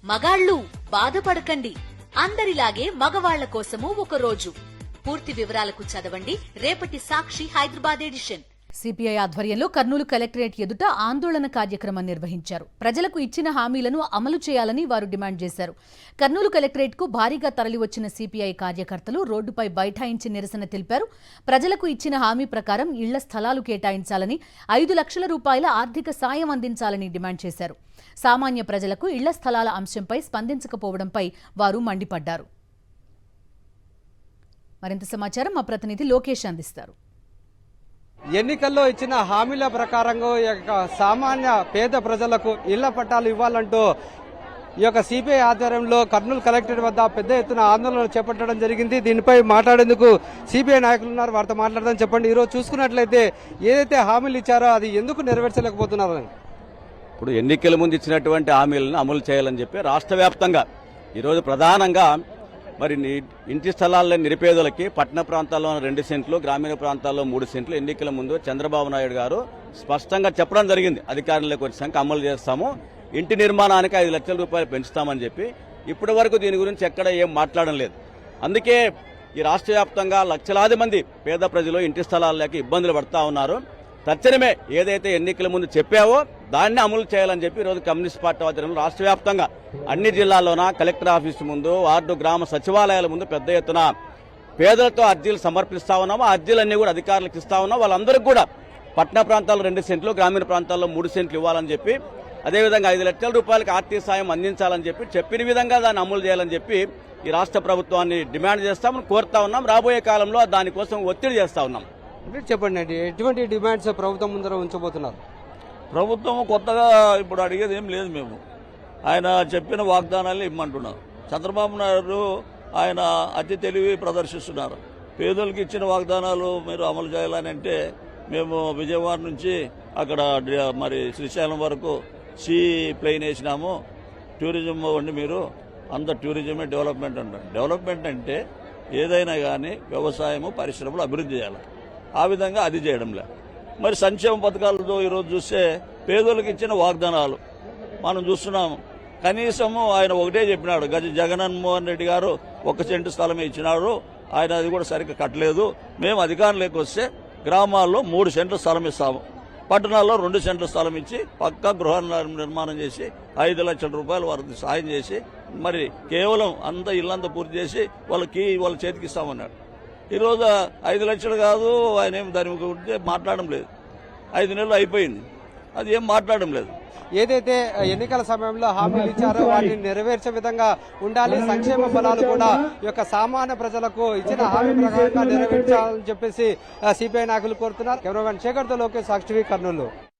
మగాళ్ళు బాధపడకండి, అందరిలాగే మగవాళ్ల కోసము ఒక రోజు. పూర్తి వివరాలకు చదవండి రేపటి సాక్షి హైదరాబాద్ ఎడిషన్. సిపిఐ ఆధ్వర్యంలో కర్నూలు కలెక్టరేట్ ఎదుట ఆందోళన కార్యక్రమం నిర్వహించారు. ప్రజలకు ఇచ్చిన హామీలను అమలు చేయాలని వారు డిమాండ్ చేశారు. కర్నూలు కలెక్టరేట్ కు భారీగా తరలివచ్చిన సిపిఐ కార్యకర్తలు రోడ్డుపై బైఠాయించి నిరసన తెలిపారు. ప్రజలకు ఇచ్చిన హామీ ప్రకారం ఇళ్ల స్థలాలు కేటాయించాలని, 5 లక్షల రూపాయల ఆర్థిక సాయం అందించాలని డిమాండ్ చేశారు. సామాన్య ప్రజలకు ఇళ్ల స్థలాల అంశంపై స్పందించకపోవడంపై వారు మండిపడ్డారు. మరింత సమాచారం మా ప్రతినిధి లోకేష్ అందిస్తారు. ఎన్నికల్లో ఇచ్చిన హామీల ప్రకారంగా సామాన్య పేద ప్రజలకు ఇళ్ల పట్టాలు ఇవ్వాలంటూ ఈ యొక్క సిపిఐ ఆధ్వర్యంలో కర్నూలు కలెక్టరేట్ వద్ద పెద్ద ఎత్తున ఆందోళన చేపట్టడం జరిగింది. దీనిపై మాట్లాడేందుకు సిపిఐ నాయకులు ఉన్నారు, వారితో మాట్లాడదాం. చెప్పండి, ఈరోజు చూసుకున్నట్లయితే ఏదైతే హామీలు ఇచ్చారో అది ఎందుకు నెరవేర్చలేకపోతున్నారు? ఇప్పుడు ఎన్నికల ముందు ఇచ్చినటువంటి హామీలను అమలు చేయాలని చెప్పి రాష్ట్ర వ్యాప్తంగా ఈరోజు ప్రధానంగా మరి ఇంటి స్థలాల నిరుపేదలకి పట్టణ ప్రాంతాల్లో 2 సెంట్లు, గ్రామీణ ప్రాంతాల్లో 3 సెంట్లు ఎన్నికల ముందు చంద్రబాబు నాయుడు గారు స్పష్టంగా చెప్పడం జరిగింది. అధికారంలోకి వచ్చాక అమలు చేస్తాము, ఇంటి నిర్మాణానికి 5 లక్షల రూపాయలు పెంచుతామని చెప్పి ఇప్పటి వరకు దీని గురించి ఎక్కడ ఏం మాట్లాడడం లేదు. అందుకే ఈ రాష్ట్ర వ్యాప్తంగా లక్షలాది మంది పేద ప్రజలు ఇంటి స్థలాలు లేక ఇబ్బందులు పడతా ఉన్నారు. తక్షణమే ఏదైతే ఎన్నికల ముందు చెప్పావో దాన్ని అమలు చేయాలని చెప్పి ఈరోజు కమ్యూనిస్ట్ పార్టీ ఆధ్వర్యంలో రాష్ట్ర వ్యాప్తంగా అన్ని జిల్లాల్లోన కలెక్టర్ ఆఫీసు ముందు, వార్డు గ్రామ సచివాలయాల ముందు పెద్ద ఎత్తున పేదలతో అర్జీలు సమర్పిస్తా ఉన్నాము. ఆ అర్జీలన్నీ కూడా అధికారులకు ఇస్తా ఉన్నాం. వాళ్ళందరికీ కూడా పట్టణ ప్రాంతాల్లో 2 సెంట్లు, గ్రామీణ ప్రాంతాల్లో 3 సెంట్లు ఇవ్వాలని చెప్పి, అదేవిధంగా 5 లక్షల రూపాయలకు ఆర్థిక సాయం అందించాలని చెప్పి చెప్పిన విధంగా దాన్ని అమలు చేయాలని చెప్పి ఈ రాష్ట్ర ప్రభుత్వాన్ని డిమాండ్ చేస్తామని కోరుతా ఉన్నాం. రాబోయే కాలంలో దానికోసం ఒత్తిడి చేస్తా ఉన్నాం. చెప్పండి అండి, ఎటువంటి డిమాండ్స్ ప్రభుత్వం ముందర ఉంచబోతున్నారు? ప్రభుత్వం కొత్తగా ఇప్పుడు అడిగేది ఏం లేదు. మేము ఆయన చెప్పిన వాగ్దానాలు ఇమ్మంటున్నారు. చంద్రబాబు నాయుడు ఆయన అతి తెలివి ప్రదర్శిస్తున్నారు. పేదలకు ఇచ్చిన వాగ్దానాలు మీరు అమలు చేయాలని అంటే మేము విజయవాడ నుంచి అక్కడ మరి శ్రీశైలం వరకు సీ ప్లేన్ వేసినాము. టూరిజం వండి మీరు అంత టూరిజమే డెవలప్మెంట్ అంటారు. డెవలప్మెంట్ అంటే ఏదైనా కానీ వ్యవసాయము, పరిశ్రమలు అభివృద్ధి చేయాలి. ఆ విధంగా అది చేయడంలే. మరి సంక్షేమ పథకాలతో ఈరోజు చూస్తే పేదలకు ఇచ్చిన వాగ్దానాలు మనం చూస్తున్నాము. కనీసము ఆయన ఒకటే చెప్పినాడు, జగన్మోహన్ రెడ్డి గారు 1 సెంటు స్థలమే ఇచ్చినాడు, ఆయన అది కూడా సరిగ్గా కట్టలేదు. మేము అధికారంలోకి వస్తే గ్రామాల్లో 3 సెంట్ల స్థలం ఇస్తాము, పట్టణాల్లో 2 సెంట్ల స్థలం ఇచ్చి పక్కా గృహ నిర్మాణం చేసి 5 లక్షల రూపాయలు వారికి సాయం చేసి మరి కేవలం అంతా ఇల్లంతా పూర్తి చేసి వాళ్ళ చేతికి ఇస్తామన్నాడు. ఈరోజు 5 లక్షలు కాదు, ఆయన ఏం దాని గురించి మాట్లాడడం లేదు. 5 నెలలు అయిపోయింది, అది ఏం మాట్లాడడం లేదు. ఏదైతే ఎన్నికల సమయంలో హామీలు ఇచ్చారో వాటిని నెరవేర్చే విధంగా ఉండాలి. సంక్షేమ ఫలాలు కూడా ఈ యొక్క సామాన్య ప్రజలకు ఇచ్చిన హామీ ప్రకారంగా నెరవేర్చాలని చెప్పేసి సిపిఐ నాయకులు కోరుతున్నారు. కెమెరామెన్ శేఖర్తో లోకేష్, సాక్షి టీవీ, కర్నూలు.